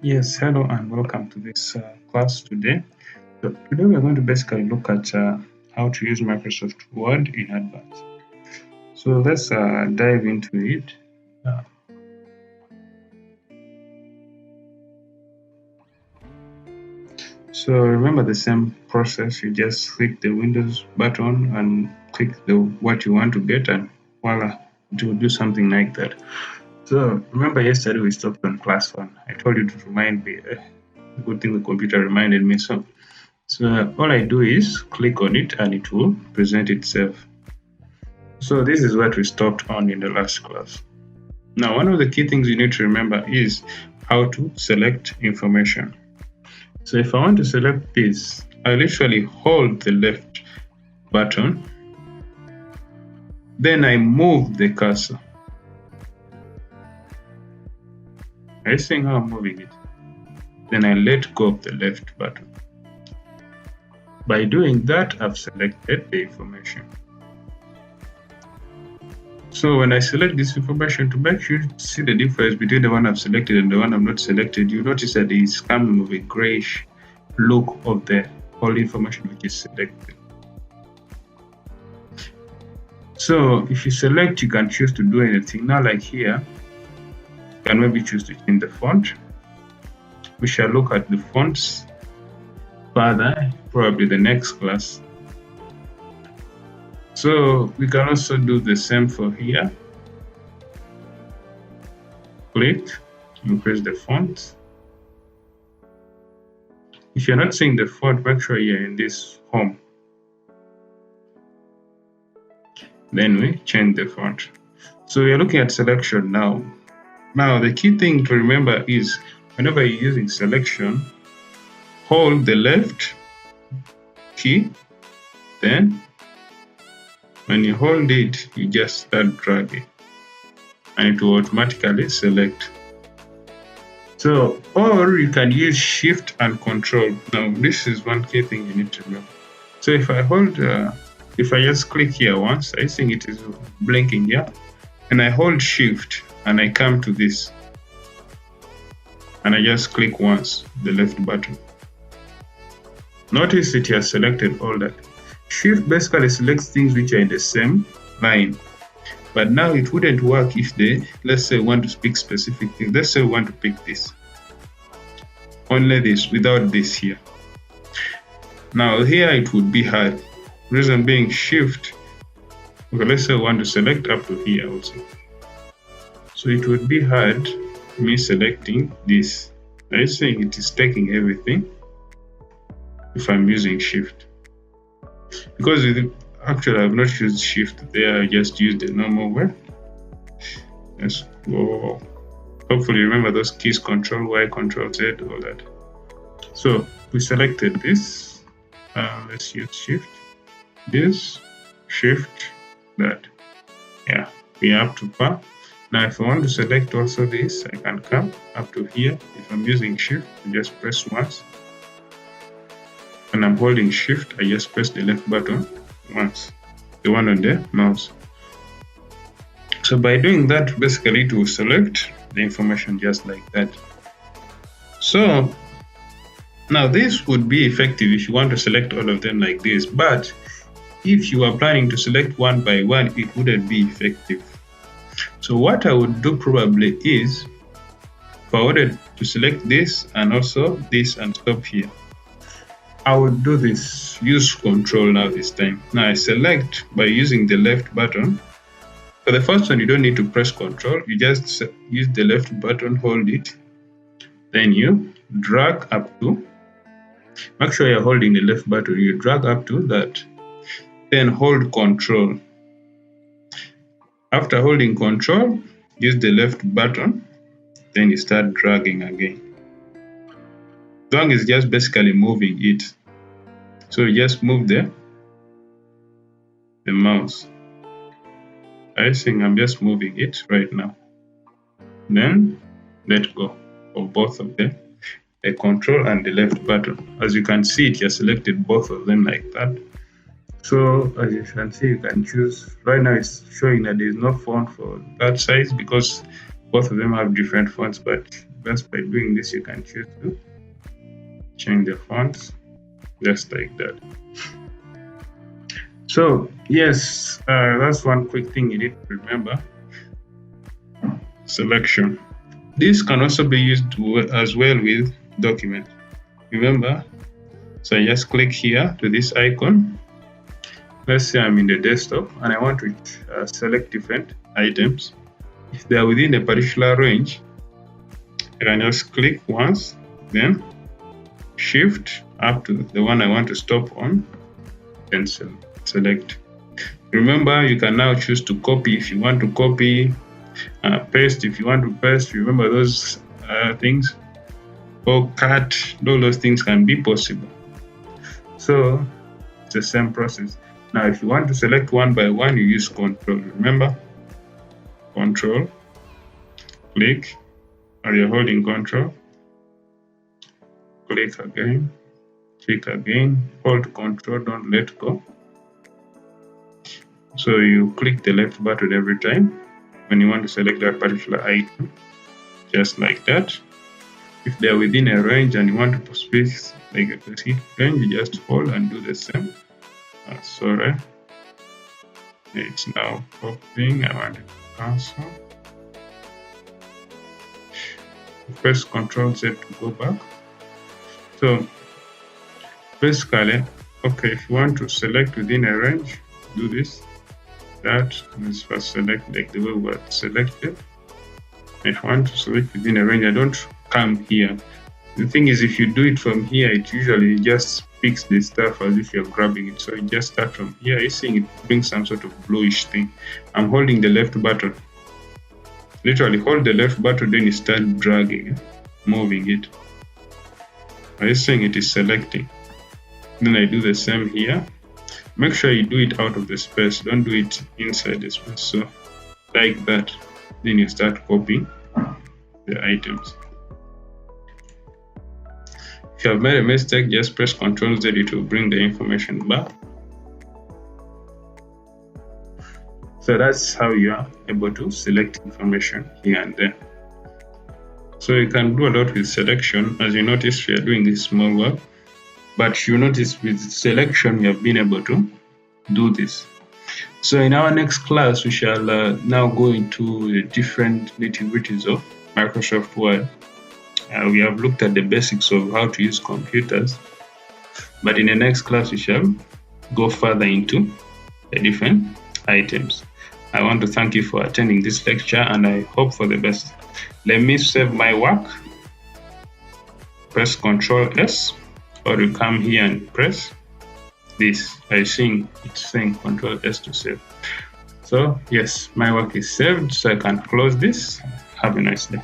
Yes, hello and welcome to this class today. So today we're going to basically look at how to use Microsoft Word in advance. So let's dive into it. So remember the same process. You just click the Windows button and click what you want to get, and voila, it will do something like that. So remember yesterday we stopped on class 1. I told you to remind me. Good thing the computer reminded me. So all I do is click on it and it will present itself. So this is what we stopped on in the last class. Now, one of the key things you need to remember is how to select information. So if I want to select this, I literally hold the left button, then I move the cursor. Are you seeing how I'm moving it? Then I let go of the left button. By doing that, I've selected the information. So when I select this information, to make sure you see the difference between the one I've selected and the one I've not selected, you notice that it's coming with a grayish look of the whole information which is selected. So if you select, you can choose to do anything. Now, like here, you can maybe choose to change the font. We shall look at the fonts further, probably the next class. So we can also do the same for here. Click, increase the font. If you're not seeing the font, make sure you're in this home. Then we change the font. So we're looking at selection now. Now the key thing to remember is whenever you're using selection, hold the left key, then when you hold it, you just start dragging and it will automatically select. So, or you can use Shift and Control. Now, this is one key thing you need to know. So if I hold, if I just click here once, I think it is blinking here, and I hold Shift and I come to this, and I just click once, the left button. Notice it has selected all that. Shift basically selects things which are in the same line. But now it wouldn't work if let's say we want to pick specific things. Let's say we want to pick this. Only this, without this here. Now here it would be hard. Reason being Shift. Okay, let's say we want to select up to here also. So it would be hard me selecting this. I think it is taking everything if I'm using Shift. Because actually I've not used Shift there, I just used the normal way. Let's go. Hopefully remember those keys, Control Y, Control Z, all that. So we selected this. Let's use Shift. This, Shift, that. Yeah, we are up to par. Now if I want to select also this, I can come up to here. If I'm using Shift, I just press once. When I'm holding Shift, I just press the left button once, the one on the mouse. So by doing that, basically it will select the information just like that. So now this would be effective if you want to select all of them like this, but if you are planning to select one by one, it wouldn't be effective. So what I would do probably is, if I wanted to select this and also this and stop here, I would do this, use Control now this time. Now I select by using the left button. For the first one, you don't need to press Control. You just use the left button, hold it. Then you drag up to, make sure you're holding the left button. You drag up to that. Then hold Control. After holding Control, use the left button. Then you start dragging again. Drag is just basically moving it. So you just move the mouse. I think I'm just moving it right now. Then let go of both of them, the Control and the left button. As you can see, it has selected both of them like that. So as you can see, you can choose. Right now it's showing that there is no font for that size because Both of them have different fonts, but just by doing this, you can choose to change the fonts just like that. So yes, that's one quick thing you need to remember. Selection. This can also be used as well with documents. Remember, so I just click here to this icon. Let's say I'm in the desktop and I want to select different items. If they are within a particular range, I can just click once, then shift up to the one I want to stop on, then select. Remember, you can now choose to copy if you want to copy, paste if you want to paste. Remember those things, or cut. All those things can be possible. So it's the same process. Now, if you want to select one by one, you use Control. Remember, Control, click, or you're holding Control, click again, hold Control, don't let go. So you click the left button every time when you want to select that particular item, just like that. If they're within a range and you want to space like a specific range, you just hold and do the same. Sorry, it's now copying. I want to cancel. Press Ctrl Z to go back. So basically, okay, if you want to select within a range, do this. Let's first select like the way we were selected. If you want to select within a range, I don't come here. The thing is, if you do it from here, it usually just picks the stuff as if you're grabbing it. So you just start from here. You're seeing it brings some sort of bluish thing. I'm holding the left button. Literally hold the left button, then you start dragging, moving it. Are you seeing it is selecting? Then I do the same here. Make sure you do it out of the space. Don't do it inside the space. So like that. Then you start copying the items. If you have made a mistake, just press Ctrl Z to bring the information back. So that's how you are able to select information here and there. So you can do a lot with selection. As you notice, we are doing this small work, but you notice with selection, we have been able to do this. So in our next class, we shall now go into the different nitty-gritties of Microsoft Word. We have looked at the basics of how to use computers, but in the next class, we shall go further into the different items. I want to thank you for attending this lecture, and I hope for the best. Let me save my work. Press Ctrl S, or you come here and press this. It's saying Ctrl S to save. So yes, my work is saved, so I can close this. Have a nice day.